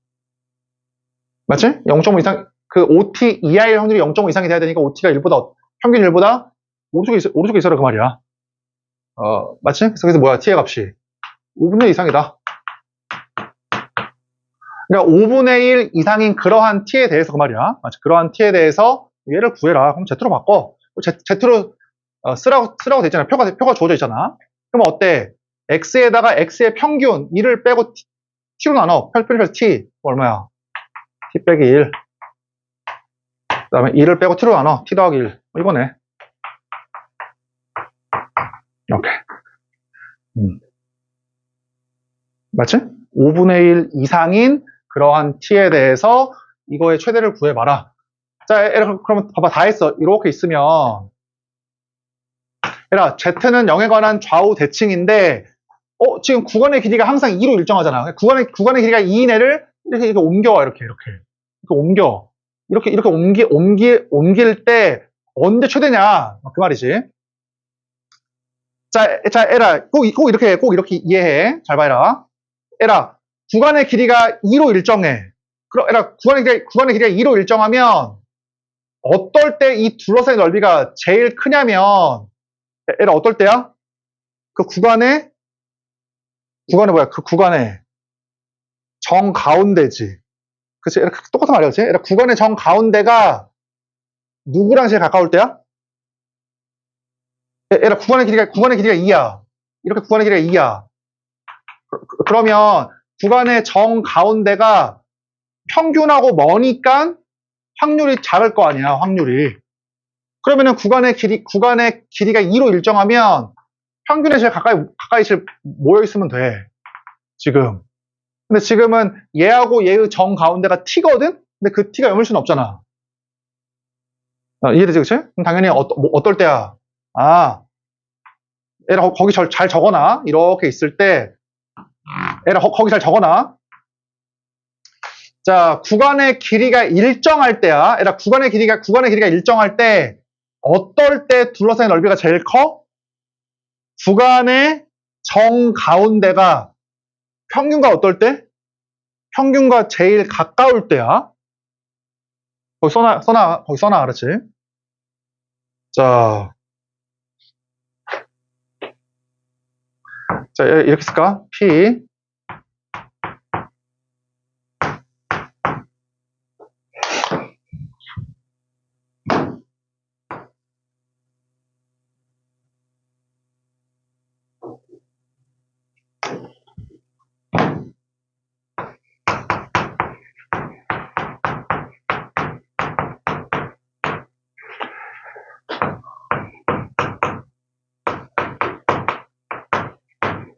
맞지? 0.5 이상, 그 OT 이하일 확률이 0.5 이상이 돼야 되니까 OT가 평균 1보다 오른쪽에 있어라, 그 말이야. 맞지? 그래서 뭐야? t의 값이 5분의 1 이상이다. 그러니까 5분의 1 이상인 그러한 t에 대해서 그 말이야. 맞지? 그러한 t에 대해서 얘를 구해라. 그럼 z로 바꿔. z로 쓰라고 돼 있잖아. 표가 주어져 있잖아. 그럼 어때? x에다가 x의 평균 1을 빼고 t로 나눠. 표준에서 t 얼마야? t 빼기 1. 그 다음에 1을 빼고 t로 나눠. t 더하기 1. 이거네. 이렇게. 맞지? 5분의 1 이상인 그러한 t에 대해서 이거의 최대를 구해봐라. 자, 그러면 봐봐. 다 했어. 이렇게 있으면 얘라, z는 0에 관한 좌우 대칭인데 지금 구간의 길이가 항상 2로 일정하잖아. 구간의 길이가 2인 애를 이렇게 옮겨와. 이렇게 옮겨. 이렇게 옮길 때 언제 최대냐? 그 말이지. 자, 에라, 꼭 이렇게 이해해. 잘 봐라. 에라, 구간의 길이가 2로 일정해. 에라, 구간의 길이가 2로 일정하면 어떨 때 이 둘러싸인 넓이가 제일 크냐면 에라, 어떨 때야? 그 구간의 뭐야? 그 구간의 정 가운데지. 그치? 에라, 똑같은 말이야, 그치? 에라, 구간의 정 가운데가 누구랑 제일 가까울 때야? 에라, 구간의 길이가 2야. 이렇게 구간의 길이가 2야. 그러면 구간의 정 가운데가 평균하고 머니까 확률이 작을 거 아니야, 확률이. 그러면은 구간의 길이가 2로 일정하면 평균에 제일 가까이 모여 있으면 돼. 지금. 근데 지금은 얘하고 얘의 정 가운데가 t거든? 근데 그 t가 0일 수는 없잖아. 이해되지, 그치? 그럼 당연히 어떨 때야? 얘라, 거기 잘 적어놔. 이렇게 있을 때, 얘라, 거기 잘 적어놔. 자, 구간의 길이가 일정할 때야. 얘라, 구간의 길이가 일정할 때, 어떨 때 둘러싸인 넓이가 제일 커? 구간의 정 가운데가 평균과 어떨 때? 평균과 제일 가까울 때야. 거기 써놔, 그렇지? 자, 이렇게 쓸까? P.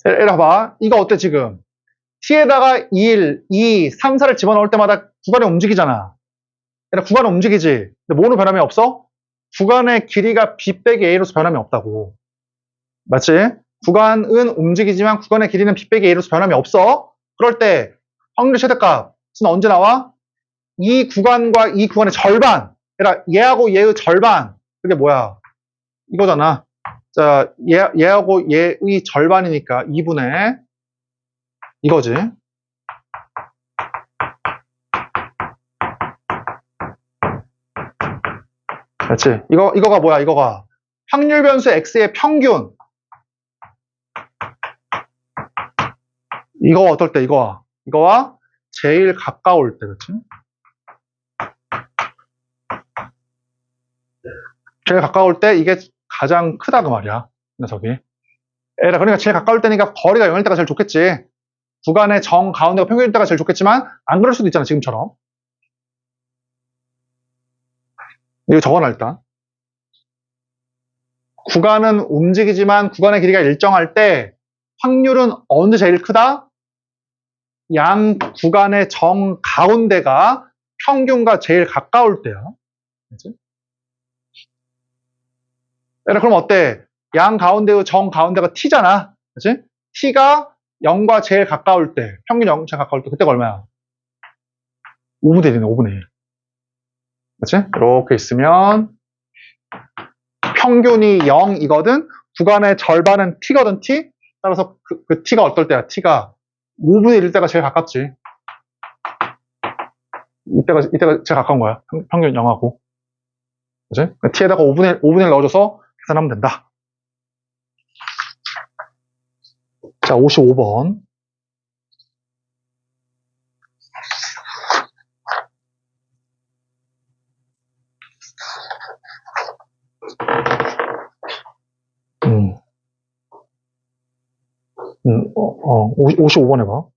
에라 봐. 이거 어때, 지금? t에다가 1, 2, 3, 4를 집어넣을 때마다 구간이 움직이잖아. 얘는 구간은 움직이지. 근데 뭐는 변함이 없어? 구간의 길이가 b 빼기 a로서 변함이 없다고. 맞지? 구간은 움직이지만 구간의 길이는 b 빼기 a로서 변함이 없어. 그럴 때 확률 최대값은 언제 나와? 이 구간과 이 구간의 절반. 그러니까 얘하고 얘의 절반. 그게 뭐야? 이거잖아. 자, 얘하고 얘의 절반이니까 2분의 이거지. 그렇지? 이거가 뭐야? 이거가 확률 변수 x의 평균. 이거 어떨 때? 이거와 제일 가까울 때, 그렇지? 제일 가까울 때 이게 가장 크다 그 말이야, 녀석이. 그러니까 제일 가까울 때니까 거리가 0일 때가 제일 좋겠지. 구간의 정 가운데가 평균일 때가 제일 좋겠지만 안 그럴 수도 있잖아, 지금처럼. 이거 적어놔, 일단. 구간은 움직이지만 구간의 길이가 일정할 때 확률은 어느 제일 크다? 양 구간의 정 가운데가 평균과 제일 가까울 때야. 그치? 그럼 어때? 양 가운데의 정 가운데가 t잖아. 그치? t가 0과 제일 가까울 때, 평균 0과 제일 가까울 때, 그때가 얼마야? 5분의 1이네, 5분의 1. 그치? 이렇게 있으면, 평균이 0이거든? 구간의 절반은 t거든, t? 따라서 그 t가 어떨 때야? t가 5분의 1일 때가 제일 가깝지. 이때가 제일 가까운 거야. 평균 0하고. 그치? t에다가 5분의 1 넣어줘서 계산하면 된다. 자, 55번. 음. 55번 해봐.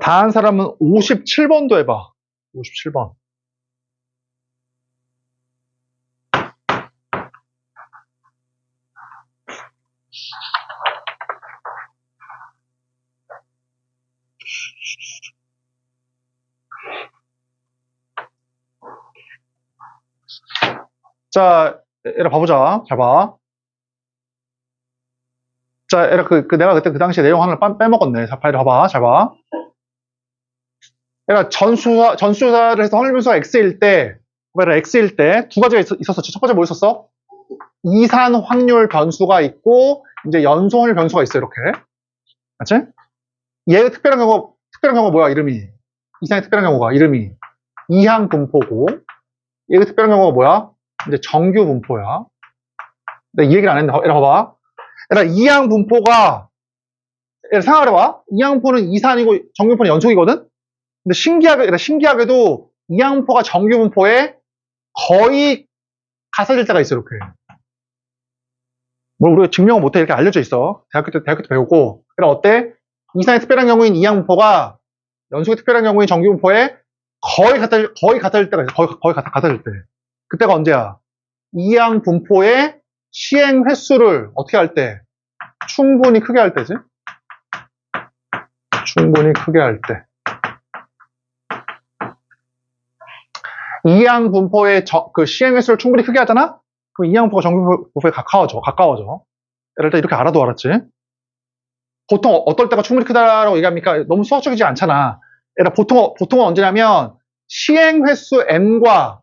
다 한 사람은 57번도 해봐. 57번. 자, 얘라 봐보자. 잘 봐. 자, 얘라 내가 그때 그 당시에 내용 하나를 빼먹었네. 자, 파일 봐봐. 잘 봐. 얘가 전수사를 해서 확률 변수가 x일 때, x일 때 두 가지가 있었었지. 첫 번째 뭐 있었어? 이산 확률 변수가 있고, 이제 연소 확률 변수가 있어, 이렇게. 맞지? 얘의 특별한 경우가 뭐야, 이름이? 이산의 특별한 경우가, 이름이. 이항 분포고, 얘의 특별한 경우가 뭐야? 이제 정규 분포야. 내가 이 얘기를 안 했는데, 얘라 봐봐. 얘라 이항 분포가, 얘라 생각해봐. 이항 분포는 이산이고, 정규 분포는 연속이거든? 근데 신기하게도 이항 분포가 정규 분포에 거의 같아질 때가 있어, 이렇게. 뭘 우리가 증명을 못해, 이렇게 알려져 있어. 대학교 때 배우고. 그럼 어때? 이산의 특별한 경우인 이항 분포가 연속의 특별한 경우인 정규 분포에 거의 같아질 때가 있어. 거의 같아질 때. 그때가 언제야? 이항 분포의 시행 횟수를 어떻게 할 때? 충분히 크게 할 때지? 충분히 크게 할 때. 이항 분포의 그 시행 횟수를 충분히 크게 하잖아? 그럼 이항 분포가 정규 분포에 가까워져. 예를 들어 이렇게 알아도 알았지? 보통 어떨 때가 충분히 크다라고 얘기합니까? 너무 수학적이지 않잖아. 얘들아, 보통은 언제냐면, 시행 횟수 n과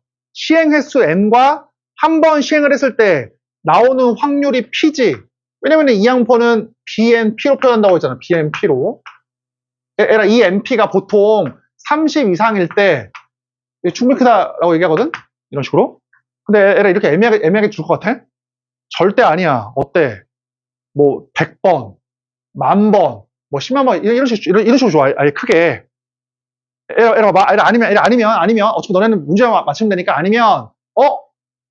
한 번 시행을 했을 때 나오는 확률이 p지. 왜냐면 이 양포는 BNP로 표현한다고 했잖아. BNP로. 얘들아, 이 NP가 보통 30 이상일 때 충분히 크다라고 얘기하거든? 이런 식으로. 근데 얘들아, 이렇게 애매하게 줄 것 같아? 절대 아니야. 어때? 뭐, 100번, 10,000번, 뭐, 10만 번, 이런 식으로 좋아. 아예 크게. 에라 봐봐. 아니면, 어차피 너네는 문제만 맞추면 되니까, 아니면,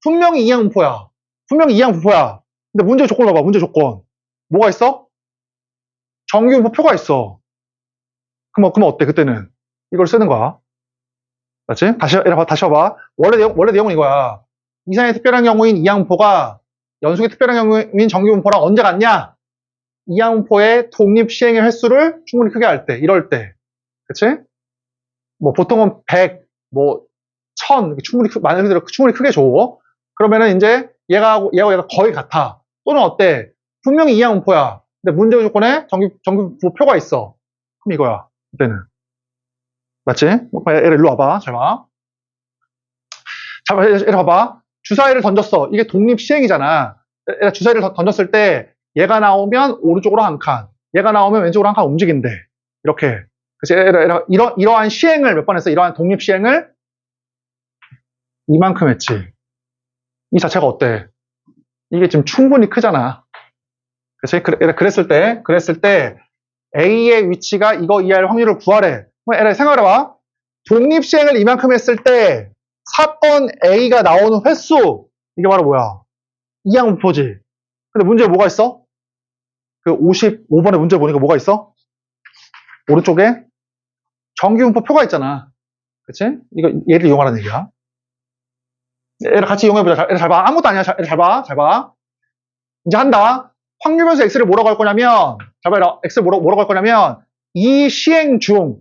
분명히 이항분포야. 근데 문제 조건 봐봐, 문제 조건. 뭐가 있어? 정규분포표가 있어. 그럼 어때, 그때는? 이걸 쓰는 거야. 맞지? 다시 봐봐. 원래 내용은 이거야. 이상의 특별한 경우인 이항분포가 연속의 특별한 경우인 정규분포랑 언제 같냐? 이항분포의 독립시행의 횟수를 충분히 크게 할 때, 이럴 때. 그치? 뭐 보통은 100, 뭐 1000 말 그대로 충분히 크게 줘. 그러면은 이제 얘가 거의 같아. 또는 어때? 분명히 이항분포야. 근데 문제 조건에 정규분포표가 있어. 그럼 이거야. 그때는. 맞지? 얘를 일로 와봐. 잘 봐. 얘를 봐봐. 주사위를 던졌어. 이게 독립시행이잖아. 주사위를 던졌을 때 얘가 나오면 오른쪽으로 한 칸, 얘가 나오면 왼쪽으로 한 칸 움직인대. 이렇게. 그래서 이러한 시행을 몇 번 했어? 이러한 독립시행을 이만큼 했지. 이 자체가 어때? 이게 지금 충분히 크잖아. 그치? 그랬을 때 A의 위치가 이거 이하일 확률을 구하래. 생각해봐. 독립시행을 이만큼 했을 때 사건 A가 나오는 횟수, 이게 바로 뭐야? 이항분포지. 근데 문제에 뭐가 있어? 그 55번의 문제 보니까 뭐가 있어? 오른쪽에 정규분포표가 있잖아. 그치? 이거 얘를 이용하라는 얘기야. 얘를 같이 이용해보자. 얘를 잘 봐. 아무것도 아니야. 얘를 잘 봐. 이제 한다. 확률변수 x를 뭐라고 할 거냐면, 잘 봐라. x를 뭐라고 할 거냐면, 이 시행 중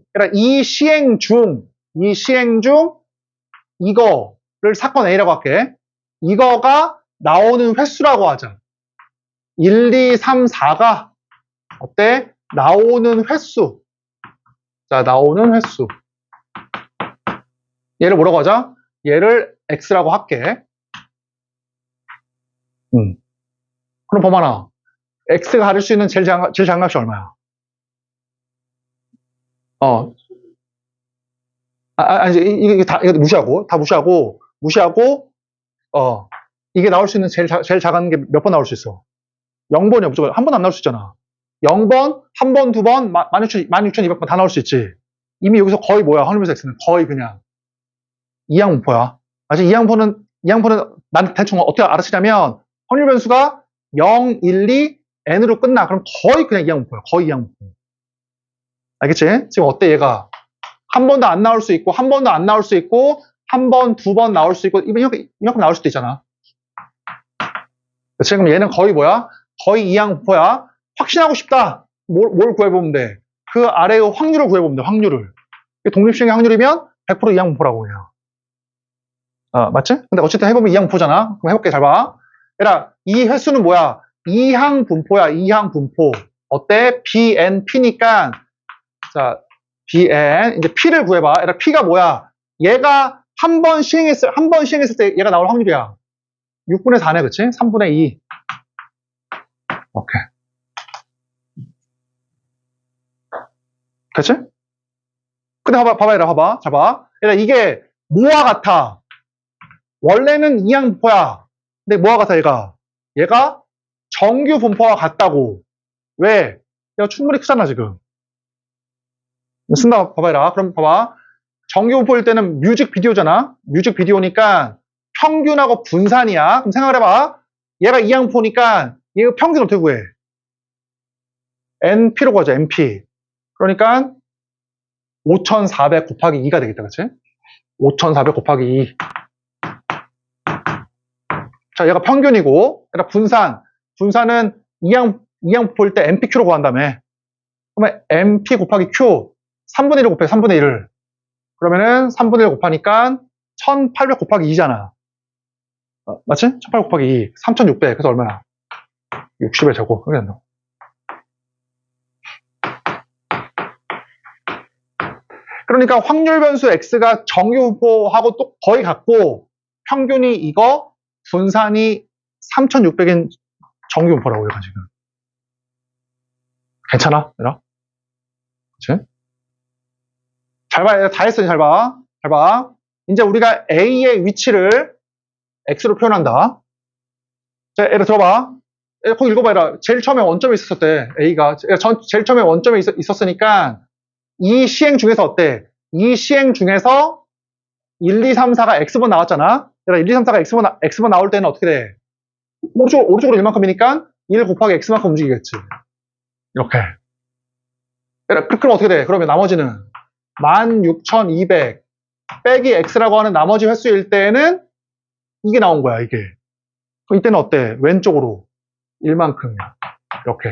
이거를 사건 A라고 할게. 이거가 나오는 횟수라고 하자. 1, 2, 3, 4가 어때? 나오는 횟수. 자, 나오는 횟수. 얘를 뭐라고 하자? 얘를 x라고 할게. 그럼 범하나. x가 가질 수 있는 제일 작은 값이 얼마야? 이거 무시하고, 이게 나올 수 있는 제일 작은 게 몇 번 나올 수 있어? 0번이야, 무조건. 한 번 안 나올 수 있잖아. 0번, 1번, 2번, 16,200번 다 나올 수 있지. 이미 여기서 거의 뭐야, 확률변수 x는 거의 그냥 이항분포야. 아직 이항분포는 난 대충 어떻게 알아채냐면, 확률변수가 0, 1, 2, n으로 끝나. 그럼 거의 그냥 이항분포야. 거의 이항분포. 알겠지? 지금 어때, 얘가? 한 번도 안 나올 수 있고, 한 번도 안 나올 수 있고, 한 번, 두 번 나올 수 있고, 이만큼 나올 수도 있잖아. 그치? 그럼 얘는 거의 뭐야? 거의 이항분포야. 확신하고 싶다. 뭘 구해보면 돼? 그 아래의 확률을 구해보면 돼, 확률을. 독립시행의 확률이면 100% 이항분포라고 해요. 맞지? 근데 어쨌든 해보면 이항분포잖아. 그럼 해볼게, 잘 봐. 얘들아, 이 횟수는 뭐야? 이항분포야, 이항분포. 어때? BNP니까, 자, BN, 이제 P를 구해봐. 얘들아, P가 뭐야? 얘가 한 번 시행했을 때 얘가 나올 확률이야. 6분의 4네, 그치? 3분의 2. 오케이. 그치? 근데 봐봐. 자, 봐. 얘들아, 이게 뭐와 같아? 원래는 이항분포야. 근데 뭐와 같아, 얘가 정규 분포와 같다고. 왜? 얘가 충분히 크잖아, 지금. 쓴다, 봐봐라. 그럼 봐봐. 정규 분포일 때는 뮤직비디오잖아. 뮤직비디오니까 평균하고 분산이야. 그럼 생각을 해봐. 얘가 이항분포니까 얘가 평균 어떻게 구해? NP로 가자, NP. 그러니까 5,400 곱하기 2가 되겠다, 그치? 5400 곱하기 2. 자, 얘가 평균이고, 얘가 분산은 이항 볼 때 MPQ로 구한다며. 그러면 MP 곱하기 Q, 3분의 1을 곱해, 3분의 1을. 그러면은 3분의 1 곱하니까 1800 곱하기 2잖아. 맞지? 1800 곱하기 2, 3600. 그래서 얼마야? 60의 제곱. 그게 된다. 그러니까 확률 변수 X가 정규분포하고 또 거의 같고, 평균이 이거, 분산이 3600인 정규분포라고, 얘가 지금. 괜찮아? 얘들아? 그치? 잘 봐, 얘들아. 다 했으니 잘 봐. 잘 봐. 이제 우리가 A의 위치를 X로 표현한다. 자, 얘들아 들어봐. 꼭 읽어봐, 얘들아. 제일 처음에 원점에 있었대, A가. 제일 처음에 원점에 있었으니까, 이 시행 중에서 어때? 이 시행 중에서 1, 2, 3, 4가 X번 나왔잖아? 얘들아, 1, 2, 3, 4가 X번 나올 때는 어떻게 돼? 오른쪽으로 1만큼이니까 1 곱하기 X만큼 움직이겠지. 이렇게. 얘들아, 그럼 어떻게 돼? 그러면 나머지는 16,200 빼기 X라고 하는 나머지 횟수일 때에는 이게 나온 거야, 이게. 그럼 이때는 어때? 왼쪽으로 1만큼이야. 이렇게.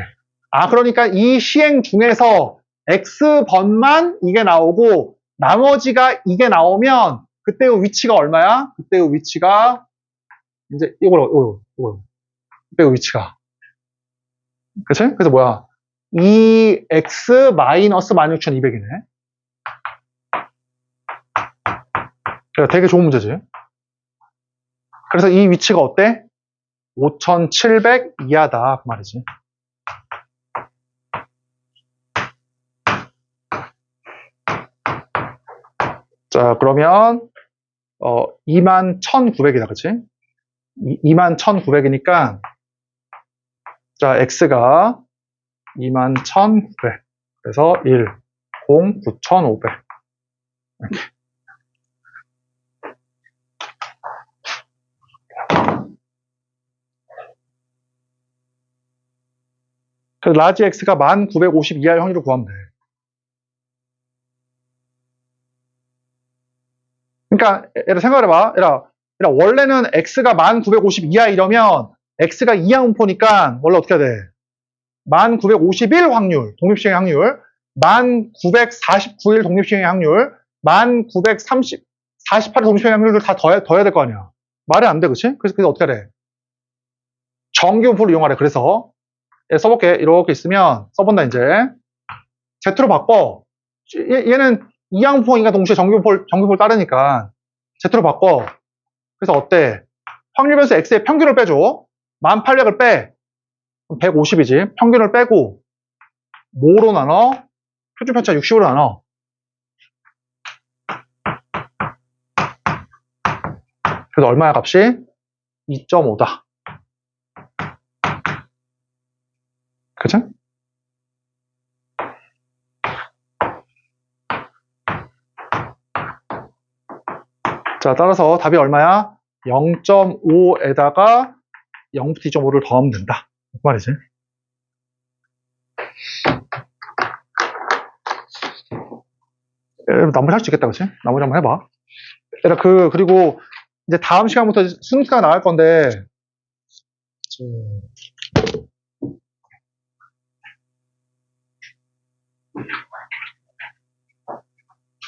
그러니까 이 시행 중에서 X번만 이게 나오고 나머지가 이게 나오면 그때의 위치가 얼마야? 그때의 위치가 이제 이거 그때의 위치가. 그치? 그래서 뭐야? 2X 마이너스 16,200이네. 되게 좋은 문제지. 그래서 이 위치가 어때? 5,700 이하다 그 말이지. 자, 그러면 21,900이다, 그치? 21,900이니까 자, X가 21,900. 그래서 1, 0, 9,500. 이렇게. 그래서 라지 X가 1950 이하의 확률을 구하면 돼. 그러니까 얘들아 생각해봐. 얘들아 원래는 X가 1950 이하 이러면 X가 이항분포니까 원래 어떻게 해야 돼? 1951 확률, 독립시행 확률, 1949일 독립시행 확률, 1948일 독립시행 확률을 다 더해야 될 거 아니야. 말이 안 돼, 그치? 그래서 어떻게 해야 돼? 정규분포를 이용하래. 그래서 써볼게. 이렇게 있으면 써본다 이제. Z로 바꿔. 얘는 이항분포니까 동시에 정규분포를 따르니까 Z로 바꿔. 그래서 어때? 확률 변수 X의 평균을 빼줘. 1800을 빼. 150이지. 평균을 빼고 뭐로 나눠? 표준 편차 60으로 나눠. 그래서 얼마야 값이? 2.5다. 그치? 자, 따라서 답이 얼마야? 0.5에다가 0부터 2.5를 더하면 된다. 그 말이지. 나머지 할 수 있겠다, 그치? 나머지 한번 해봐. 그리고 이제 다음 시간부터 순서가 나갈 건데,